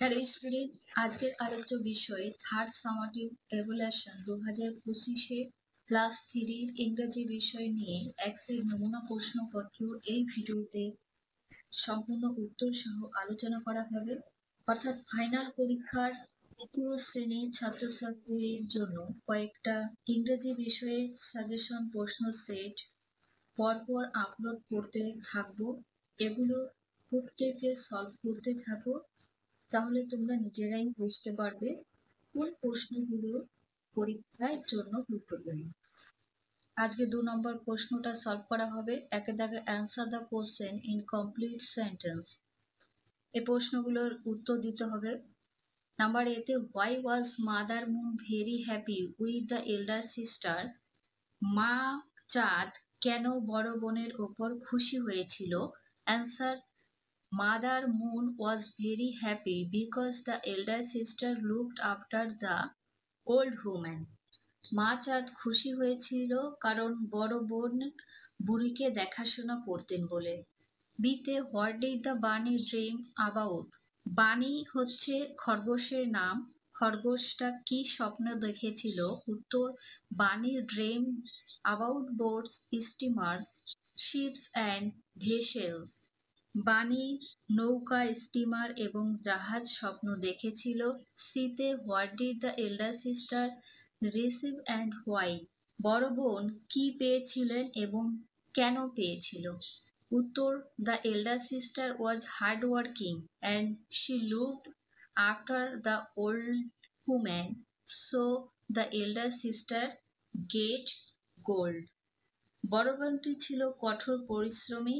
Hello student, আজকের আলোচ্য বিষয় থার্ড সামাটিভ এভালুয়েশন 2025-এ ক্লাস 3 ইংরেজি বিষয় নিয়ে এক্সেল নমুনা প্রশ্নপত্র এই ভিডিওতে সম্পূর্ণ উত্তর সহ আলোচনা করা হবে। অর্থাৎ ফাইনাল পরীক্ষার তৃতীয় শ্রেণীর ছাত্রছাত্রীদের জন্য কয়েকটা ইংরেজি বিষয়ে সাজেশন প্রশ্ন সেট পরপর আপলোড করতে থাকবো। এগুলো প্রত্যেকে সলভ করতে থাকো, তাহলে তোমরা নিজেরাই বুঝতে পারবে কোন প্রশ্নগুলো পরীক্ষার জন্য গুরুত্বপূর্ণ। আজকে 2 নম্বর প্রশ্নটা সলভ করা হবে। একে দাগে answer the question in complete sentence. এই প্রশ্নগুলোর উত্তর দিতে হবে। নাম্বার এতে why was mother moon very happy with the elder sister. মা চাঁদ কেন বড় বোনের ওপর খুশি হয়েছিল? Answer, Mother Moon was very happy because the elder sister looked after the old woman. মা চাঁদ খুশি হয়েছিল কারণ বড় বোন বুড়িকে দেখাশোনা করতেন বলে। বিতে হোয়াট ডিড দ্য বানি ড্রিম অ্যাবাউট। বানি হচ্ছে খরগোশের নাম। খরগোশটা কি স্বপ্ন দেখেছিল? উত্তর, Bani dream about boats, steamers, ships and vessels. Bani নৌকা, স্টিমার এবং জাহাজ স্বপ্ন দেখেছিল। সিতে what did the elder sister receive and why. বড় বোন কি পেয়েছিলেন এবং কেন পেয়েছিল? উত্তর, the elder sister was hard working and she looked after the old woman, so the elder sister get gold. বড় বোনটি ছিল কঠোর পরিশ্রমী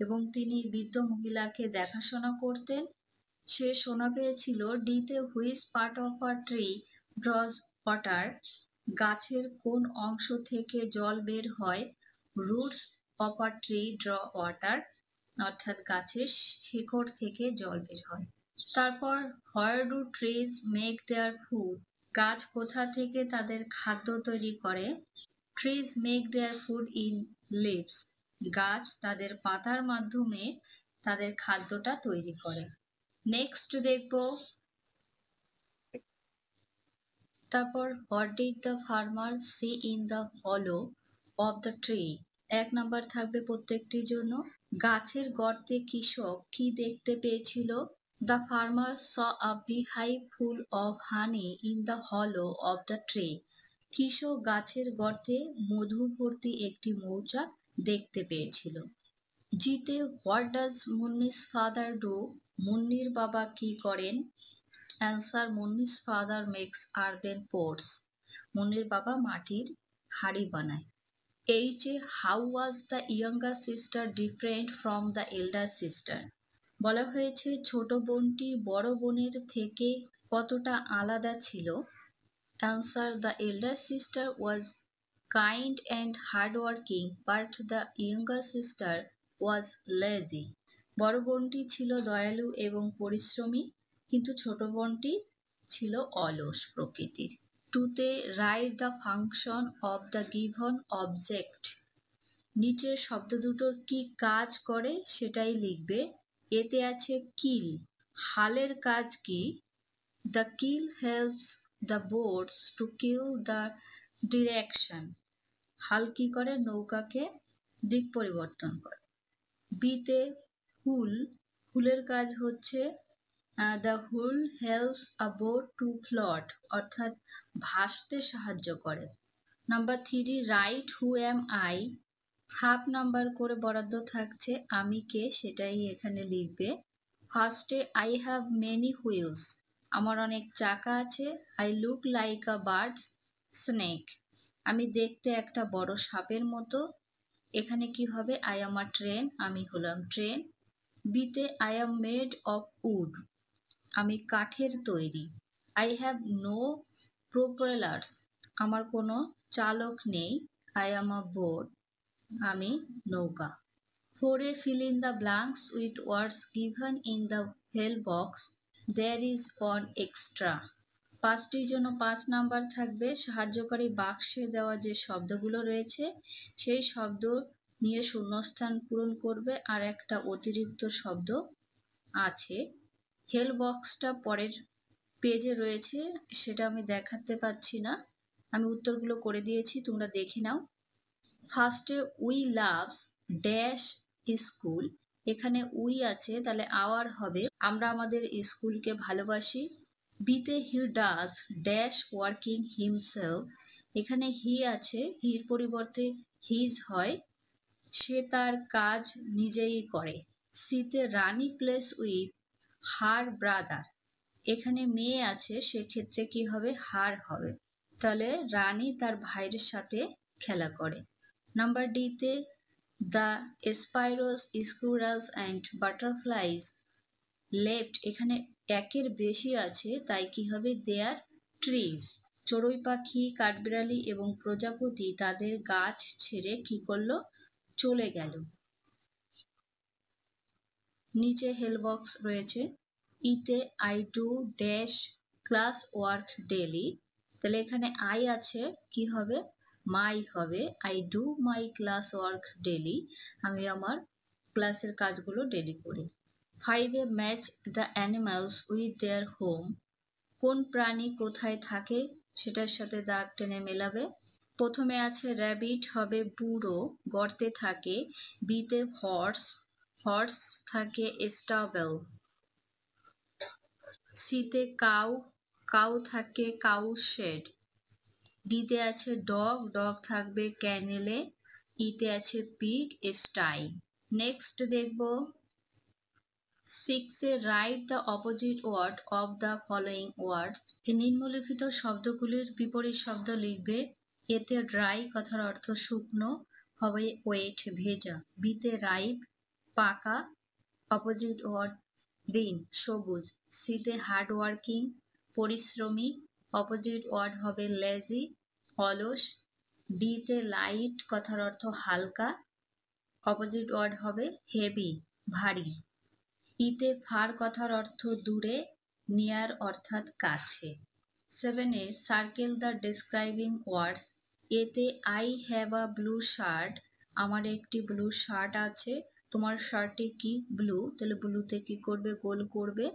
এবং তিনি বৃদ্ধ মহিলাকে দেখাশোনা করতেন। সে সোনা পেয়েছিল। ডিতে which part of a tree draws water. গাছের কোন অংশ থেকে জল বের হয়? Roots of a tree draw water, অর্থাৎ গাছের শিকড় থেকে জল বের হয়। তারপর where do trees make their food. গাছ কোথা থেকে তাদের খাদ্য তৈরি করে? Trees make their food in leaves. গাছ তাদের পাতার মাধ্যমে তাদের খাদ্যটা তৈরি করে। নেক্সট দেখব, তারপর what did the farmer see in the hollow of the tree. 1 number থাকবে প্রত্যেকটির জন্য। গাছের গর্তে কৃষক কি দেখতে পেয়েছিল? The farmer saw a beehive full of honey in the hollow of the tree. কৃষক গাছের গর্তে মধু ভর্তি একটি মৌচাক দেখতে পেয়েছিল। জিতে what does Munni's father do. মুন্নির বাবা কি করেন? Answer, Munni's father makes earthen pots. মুন্নির বাবা মাটির হাড়ি বানায়। এইচে how was the younger sister different from the elder sister. বলা হয়েছে ছোট বোনটি বড় বোনের থেকে কতটা আলাদা ছিল? Answer, the elder sister was kind and hardworking but the younger sister was lazy. বড় বোনটি ছিল দয়ালু এবং পরিশ্রমী, কিন্তু ছোট বোনটি ছিল অলস প্রকৃতির। টুতে write the function of the given object. নিচের শব্দ দুটোর কি কাজ করে সেটাই লিখবে। এতে আছে কিল। হালের কাজ কি? The kill helps the boats to kill the direction. হাল কি করে? নৌকাকে দিক পরিবর্তন করে। বিতে হুল। হুলের কাজ হচ্ছে দ্য হুল হেল্পস আ বোট টু ফ্লট, অর্থাৎ ভাসতে সাহায্য করে। Number 3 right who am I. Half number করে বরাদ্দ থাকছে। আমি কে সেটাই এখানে লিখবে। ফার্স্টে আই হ্যাভ মেনি হুইলস। আমার অনেক চাকা আছে। I look like a bird's snake. আমি দেখতে একটা বড় সাপের মতো। এখানে কি হবে? I am a train. আমি হলাম ট্রেন। বিতে I am made of wood. আমি কাঠের তৈরি। I have no propellers. আমার কোনো চালক নেই। I am a boat. আমি নৌকা। 4 fill in the blanks with words given in the fill box. There is one extra. 5টির জন্য 5 নাম্বার থাকবে। সাহায্যকারী বাক্সে দেওয়া যে শব্দগুলো রয়েছে সেই শব্দ নিয়ে শূন্যস্থান পূরণ করবে। আর একটা অতিরিক্ত শব্দ আছে হেল বক্সটা পরের পেজে রয়েছে, সেটা আমি দেখাতে পাচ্ছি না, আমি উত্তরগুলো করে দিয়েছি, তোমরা দেখে নাও। ফার্স্টে উই লাভস ড্যাশ স্কুল, এখানে উই আছে তাহলে আওয়ার হবে, আমরা আমাদের স্কুলকে ভালোবাসি। বিতে he does dash working himself, এখানে হি আছে, হির পরিবর্তে হিজ হয়, সে তার কাজ নিজেই করে। সিতে রানী প্লেস উইথ হার ব্রাদার, এখানে মেয়ে আছে, সেক্ষেত্রে কি হবে, হার হবে, তাহলে রানী তার ভাইয়ের সাথে খেলা করে। নাম্বার ডিতে দ্য স্পাইরোস স্কুরালস অ্যান্ড বাটারফ্লাইজ লেফট, এখানে একের বেশি আছে, তাই কি হবে, দেয়ার ট্রিজ, চড়ুই পাখি, কাঠবিড়ালি এবং প্রজাপতি তাদের গাছ ছেড়ে কি করলো, চলে গেল। নিচে হেল বক্স রয়েছে। ইতে I do dash class work daily, তাহলে এখানে আই আছে, কি হবে, মাই হবে, I do my class work daily, আমি আমার ক্লাসের কাজগুলো ডেলি করি। ফাইভে match the animals with their home, কোন প্রাণী কোথায় থাকে সেটার সাথে দাগ টেনে মেলাবে। প্রথমে আছে র্যাবিট, হবে বুড়ো, গর্তে থাকে। বিতে হর্স, হর্স থাকে স্টাবেল। সিতে কাউ, কাউ থাকে কাউ শেড। ডিতে আছে ডগ, ডগ থাকবে ক্যানেলে। ইতে আছে পিগ, স্টাই। নেক্সট দেখব সিক্সে write the opposite word of the following words, নিম্নলিখিত শব্দগুলির বিপরীত শব্দ লিখবে। এতে ড্রাই কথার অর্থ শুকনো, হবে ওয়েট ভেজা। বিতে রাইপ পাকা, অপোজিট ওয়ার্ড গ্রিন সবুজ। সিতে হার্ড ওয়ার্কিং পরিশ্রমী, অপোজিট ওয়ার্ড হবে লেজি অলস। ডিতে লাইট কথার অর্থ হালকা, অপোজিট ওয়ার্ড হবে হেভি ভারী। ইতে ফার কথার অর্থ দূরে, নিয়ার অর্থাৎ কাছে। সেভেনে সার্কেল দ্য ডিসক্রাইবিং ওয়ার্ডস, এতে I have a blue shirt, আমার একটি ব্লু শার্ট আছে, তোমার শার্টে কি ব্লু, তাহলে ব্লুতে কি করবে, গোল করবে।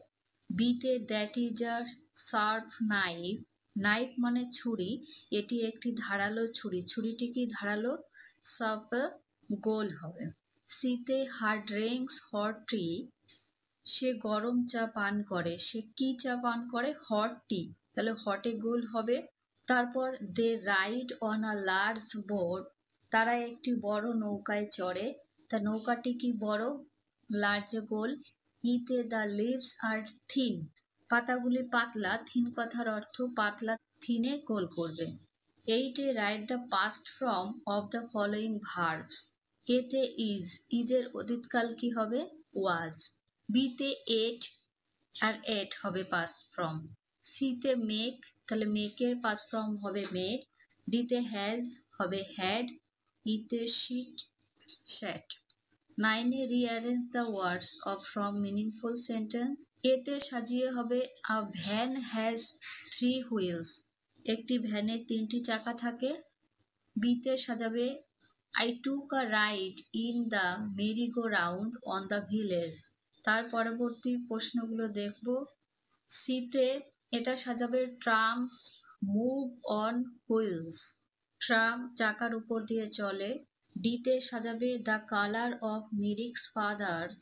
বিতে that is a sharp knife, knife মানে ছুরি, এটি একটি ধারালো ছুরি, ছুরিটি কি ধারালো, সব গোল হবে। সিতে হার ড্রিঙ্কস হট টি, সে গরম চা পান করে, সে কি চা পান করে, হট টি, তাহলে হটে গোল হবে। তারপর they ride on a large boat, তারা একটি বড় নৌকায় চড়ে, তা নৌকাটি কি বড়, লার্জ গোল। ইতে দ্য লিভস আর থিন, পাতাগুলি পাতলা, থিন কথার অর্থ পাতলা, থিনে গোল করবে। এইটে write the past form of the following verbs, এতে ইজ, ইজের অতীতকাল কি হবে, ওয়াজ। বিতে এট, আর এট হবে পাস্ট ফর্ম। সিতে মেক, তাহলে মেকের পাস্ট ফর্ম হবে মেড। ডিতে হ্যাজ হবে হ্যাড। ইতে শিট শ্যাট। নাইনে rearrange the words of from meaningful sentence, এতে সাজিয়ে হবে a van has three wheels, একটি ভ্যানের তিনটি চাকা থাকে। বিতে সাজাবে I took a ride in the merry go round on the village, তার পরবর্তী প্রশ্নগুলো দেখব। সিতে এটা সাজাবে trams move on wheels, tram চাকার উপর দিয়ে চলে। ডিতে সাজাবে the colour of Mirik's father's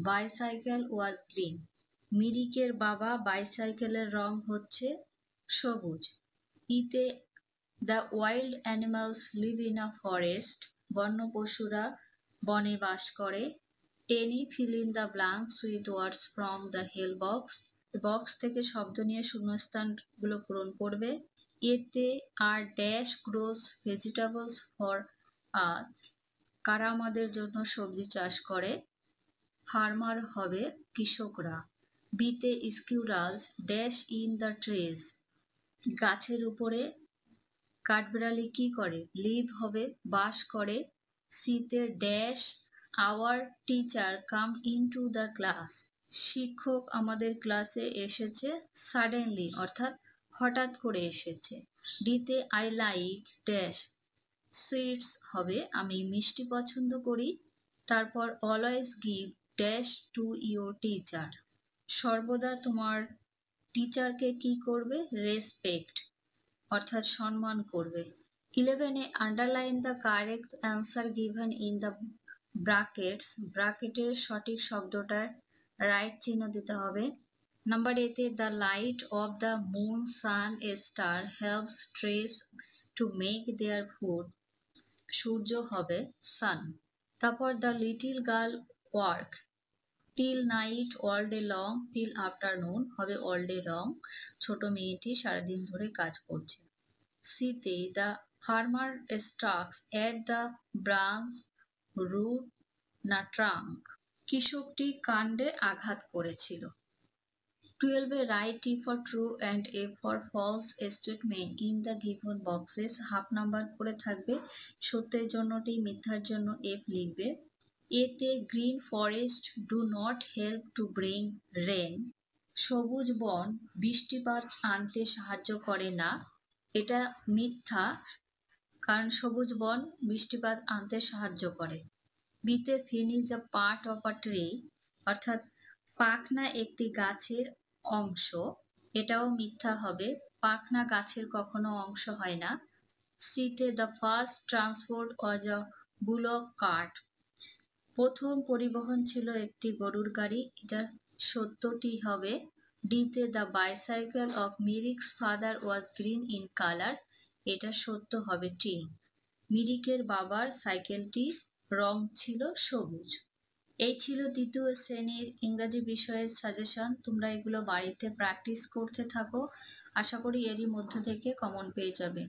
bicycle was green, মিরিকের বাবা বাইসাইকেলের রং হচ্ছে সবুজ। ইতে the wild animals live in a forest, বন্য পশুরা বনে বাস করে। টেনি fill in the blanks with words from the help box, box থেকে শব্দ নিয়ে শূন্যস্থানগুলো পূরণ করবে। এতে আর dash grows vegetables for us, কারা আমাদের জন্য সবজি চাষ করে, ফার্মার হবে কৃষকরা। বিতে স্কিউরালস ড্যাশ ইন দ্য ট্রিজ, গাছের উপরে কাঠবিড়ালি কি করে, লিভ হবে বাস করে। সিতে dash our teacher come into the class, শিক্ষক আমাদের ক্লাসে এসেছে সাডেনলি অর্থাৎ হঠাৎ করে এসেছে। ডিতে আই লাইক ড্যাশ সুইটস হবে আমি মিষ্টি পছন্দ করি। তারপর always give dash to your teacher, সর্বদা তোমার টিচারকে কি করবে? রেসপেক্ট অর্থাৎ সম্মান করবে। 11 underline the correct answer given in the brackets. ব্র্যাকেটের সঠিক শব্দটার রাইট চিহ্ন দিতে হবে। Number 8 the light of the moon sun a star helps trees to make their food. সূর্য হবে সান। তারপর the little girl work till night all day long, till afternoon হবে অল ডে লং। ছোট মেয়েটি সারাদিন ধরে কাজ করছে। সিতে the farmer strikes at the branch root না ট্রাঙ্ক। কৃষকটি কাণ্ডে আঘাত করেছিল। 12 write T for true and F for false statement in the given boxes. Half number করে থাকবে, সত্যের জন্য টি, মিথ্যার জন্য এফ লিখবে। এতে green forest do not help to bring rain. সবুজ বন বৃষ্টিপাত আনতে সাহায্য করে না, এটা মিথ্যা, কারণ সবুজ বন বৃষ্টিপাত আনতে সাহায্য করে। বিতে fin is a part of a tree অর্থাৎ পাখনা একটি গাছের অংশ, এটাও মিথ্যা হবে, পাখনা গাছের কখনো অংশ হয় না। সিতে the first transport was a bullock cart. প্রথম পরিবহন ছিল একটি গরুর গাড়ি, এটা সত্যটি হবে। ডিতে the bicycle of Mirik's father was green in colour, এটা সত্য হবে টি। মিরিকের বাবার সাইকেলটি রং ছিল সবুজ। এই ছিল দ্বিতীয় শ্রেণীর ইংরাজি বিষয়ের সাজেশন। তোমরা এগুলো বাড়িতে প্র্যাকটিস করতে থাকো, আশা করি এরই মধ্যে থেকে কমন পেয়ে যাবে।